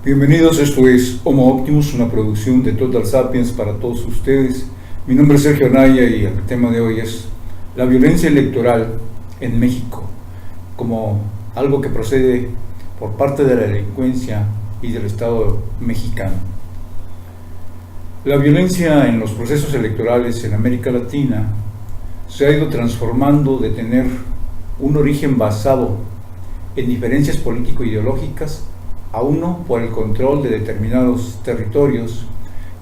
Bienvenidos, esto es Homo Optimus, una producción de Total Sapiens para todos ustedes. Mi nombre es Sergio Anaya y el tema de hoy es la violencia electoral en México, como algo que procede por parte de la delincuencia y del Estado mexicano. La violencia en los procesos electorales en América Latina se ha ido transformando de tener un origen basado en diferencias político-ideológicas a uno por el control de determinados territorios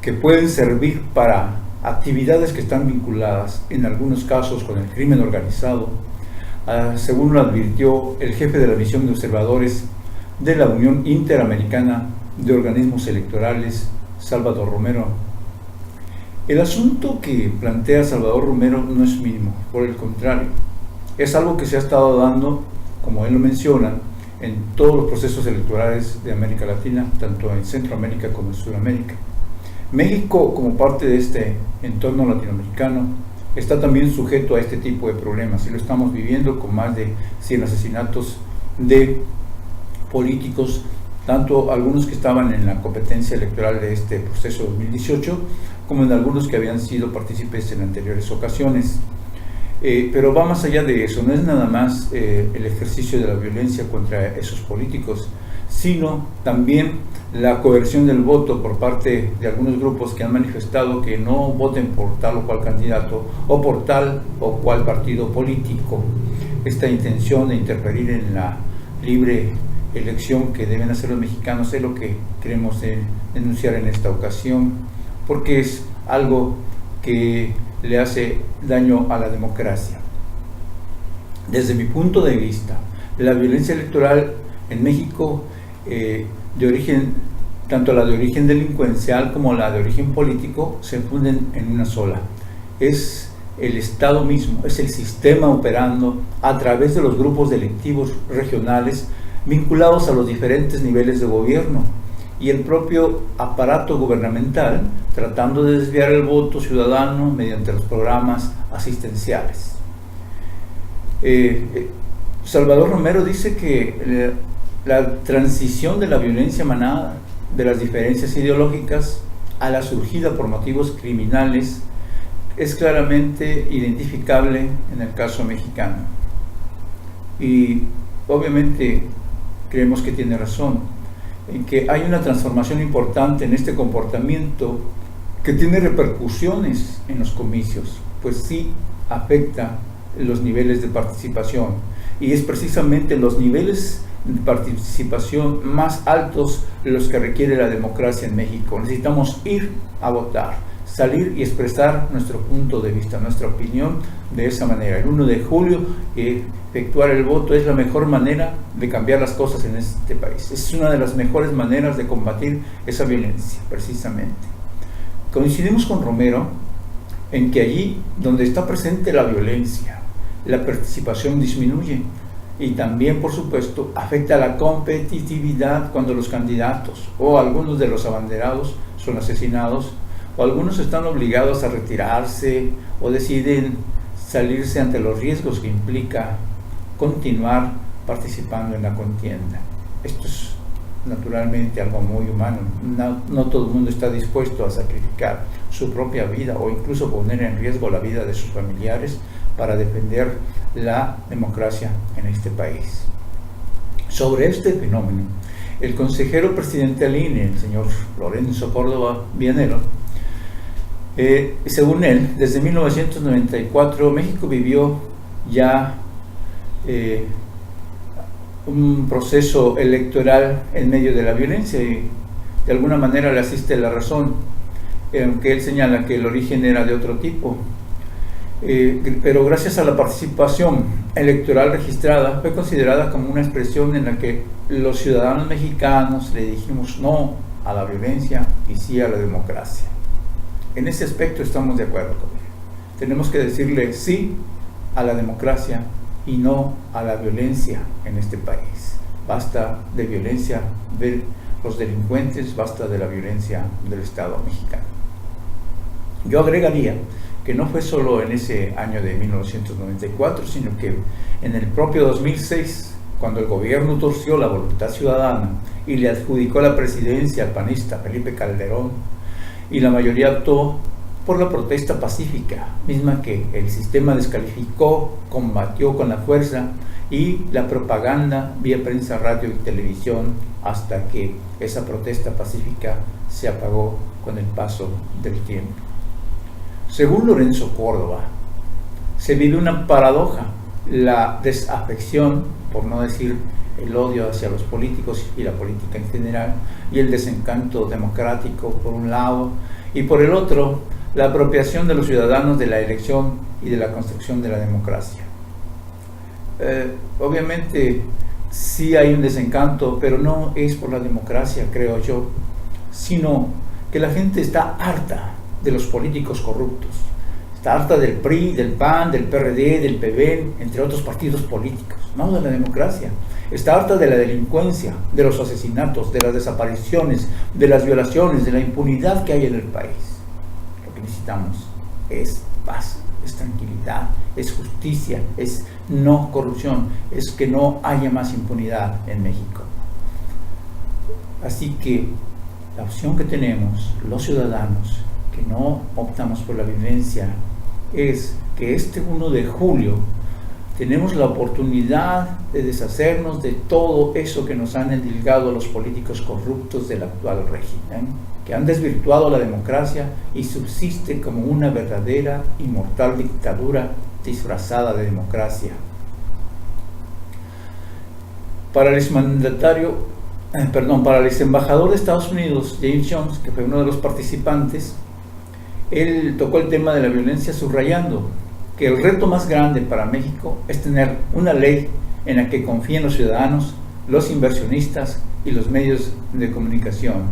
que pueden servir para actividades que están vinculadas en algunos casos con el crimen organizado, según lo advirtió el jefe de la misión de observadores de la Unión Interamericana de Organismos Electorales, Salvador Romero. El asunto que plantea Salvador Romero no es mínimo, por el contrario, es algo que se ha estado dando, como él lo menciona, en todos los procesos electorales de América Latina, tanto en Centroamérica como en Sudamérica. México, como parte de este entorno latinoamericano, está también sujeto a este tipo de problemas y lo estamos viviendo con más de 100 asesinatos de políticos, tanto algunos que estaban en la competencia electoral de este proceso 2018, como en algunos que habían sido partícipes en anteriores ocasiones. Pero va más allá de eso, no es nada más el ejercicio de la violencia contra esos políticos, sino también la coerción del voto por parte de algunos grupos que han manifestado que no voten por tal o cual candidato o por tal o cual partido político. Esta intención de interferir en la libre elección que deben hacer los mexicanos es lo que queremos denunciar en esta ocasión, porque es algo que le hace daño a la democracia. Desde mi punto de vista, la violencia electoral en México, de origen, tanto la de origen delincuencial como la de origen político, se funden en una sola. Es el Estado mismo, es el sistema operando a través de los grupos delictivos regionales vinculados a los diferentes niveles de gobierno y el propio aparato gubernamental tratando de desviar el voto ciudadano mediante los programas asistenciales. Salvador Romero dice que la transición de la violencia emanada de las diferencias ideológicas a la surgida por motivos criminales es claramente identificable en el caso mexicano. Y obviamente creemos que tiene razón en que hay una transformación importante en este comportamiento que tiene repercusiones en los comicios, pues sí afecta los niveles de participación, y es precisamente los niveles de participación más altos los que requiere la democracia en México. Necesitamos ir a votar, salir y expresar nuestro punto de vista, nuestra opinión de esa manera. El 1 de julio efectuar el voto es la mejor manera de cambiar las cosas en este país. Es una de las mejores maneras de combatir esa violencia, precisamente. Coincidimos con Romero en que allí donde está presente la violencia, la participación disminuye y también, por supuesto, afecta la competitividad cuando los candidatos o algunos de los abanderados son asesinados, o algunos están obligados a retirarse o deciden salirse ante los riesgos que implica continuar participando en la contienda. Esto es naturalmente algo muy humano. No todo el mundo está dispuesto a sacrificar su propia vida o incluso poner en riesgo la vida de sus familiares para defender la democracia en este país. Sobre este fenómeno, el consejero presidente del INE, el señor Lorenzo Córdoba Vianero, según él, desde 1994 México vivió ya un proceso electoral en medio de la violencia y de alguna manera le asiste la razón, aunque él señala que el origen era de otro tipo. Pero gracias a la participación electoral registrada fue considerada como una expresión en la que los ciudadanos mexicanos le dijimos no a la violencia y sí a la democracia. En ese aspecto estamos de acuerdo con él. Tenemos que decirle sí a la democracia y no a la violencia en este país. Basta de violencia de los delincuentes, basta de la violencia del Estado mexicano. Yo agregaría que no fue solo en ese año de 1994, sino que en el propio 2006, cuando el gobierno torció la voluntad ciudadana y le adjudicó la presidencia al panista Felipe Calderón, y la mayoría optó por la protesta pacífica, misma que el sistema descalificó, combatió con la fuerza y la propaganda vía prensa, radio y televisión, hasta que esa protesta pacífica se apagó con el paso del tiempo. Según Lorenzo Córdoba, se vive una paradoja: la desafección, por no decir el odio hacia los políticos y la política en general, y el desencanto democrático por un lado, y por el otro, la apropiación de los ciudadanos de la elección y de la construcción de la democracia. Obviamente sí hay un desencanto, pero no es por la democracia, creo yo, sino que la gente está harta de los políticos corruptos, está harta del PRI, del PAN, del PRD, del PB, entre otros partidos políticos, no de la democracia. Está harta de la delincuencia, de los asesinatos, de las desapariciones, de las violaciones, de la impunidad que hay en el país. Lo que necesitamos es paz, es tranquilidad, es justicia, es no corrupción, es que no haya más impunidad en México. Así que la opción que tenemos los ciudadanos que no optamos por la violencia es que este 1 de julio tenemos la oportunidad de deshacernos de todo eso que nos han endilgado los políticos corruptos del actual régimen, que han desvirtuado la democracia y subsiste como una verdadera y mortal dictadura disfrazada de democracia. Para el exembajador de Estados Unidos, James Jones, que fue uno de los participantes, él tocó el tema de la violencia subrayando que el reto más grande para México es tener una ley en la que confíen los ciudadanos, los inversionistas y los medios de comunicación.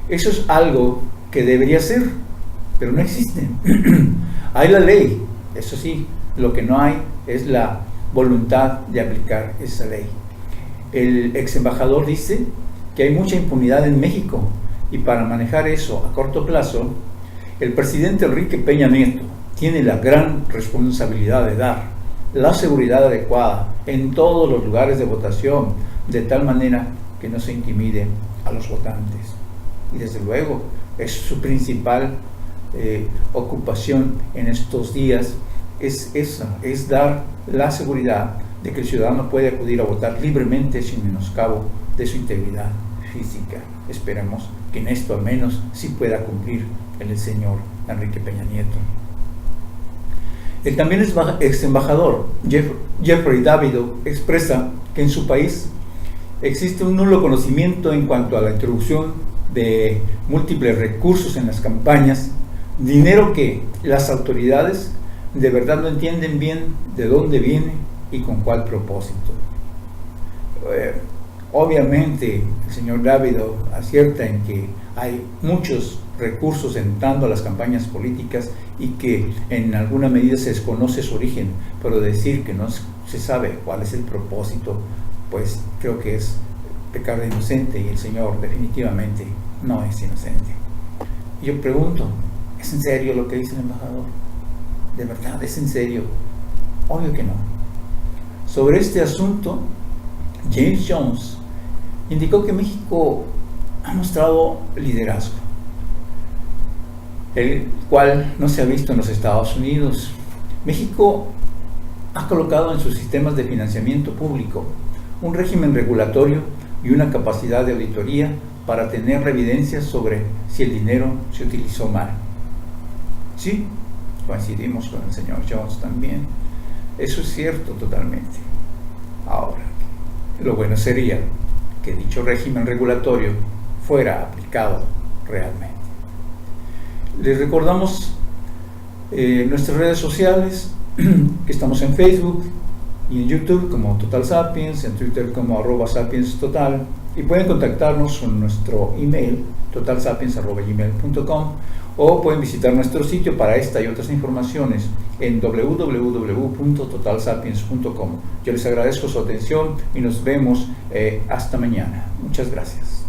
Eso es algo que debería ser, pero no existe. Hay la ley, eso sí, lo que no hay es la voluntad de aplicar esa ley. El ex embajador dice que hay mucha impunidad en México y para manejar eso a corto plazo, el presidente Enrique Peña Nieto tiene la gran responsabilidad de dar la seguridad adecuada en todos los lugares de votación, de tal manera que no se intimide a los votantes. Y desde luego es su principal ocupación en estos días, es esa, es dar la seguridad de que el ciudadano puede acudir a votar libremente sin menoscabo de su integridad física. Esperemos que en esto al menos sí pueda cumplir el señor Enrique Peña Nieto. El también ex embajador Jeffrey Davido expresa que en su país existe un nulo conocimiento en cuanto a la introducción de múltiples recursos en las campañas, dinero que las autoridades de verdad no entienden bien de dónde viene y con cuál propósito. Obviamente el señor Davido acierta en que hay muchos recursos entrando a las campañas políticas y que en alguna medida se desconoce su origen, pero decir que no se sabe cuál es el propósito, pues creo que es pecar de inocente, y el señor definitivamente no es inocente. Yo pregunto, ¿es en serio lo que dice el embajador? ¿De verdad es en serio? Obvio que no. Sobre este asunto, James Jones indicó que México ha mostrado liderazgo, el cual no se ha visto en los Estados Unidos. México ha colocado en sus sistemas de financiamiento público un régimen regulatorio y una capacidad de auditoría para tener evidencias sobre si el dinero se utilizó mal. Sí, coincidimos con el señor Jones también. Eso es cierto totalmente. Ahora, lo bueno sería que dicho régimen regulatorio fuera aplicado realmente. Les recordamos nuestras redes sociales, que estamos en Facebook y en YouTube como Total Sapiens, en Twitter como @sapienstotal, y pueden contactarnos con nuestro email totalsapiens@gmail.com, o pueden visitar nuestro sitio para esta y otras informaciones en www.totalsapiens.com. Yo les agradezco su atención y nos vemos hasta mañana. Muchas gracias.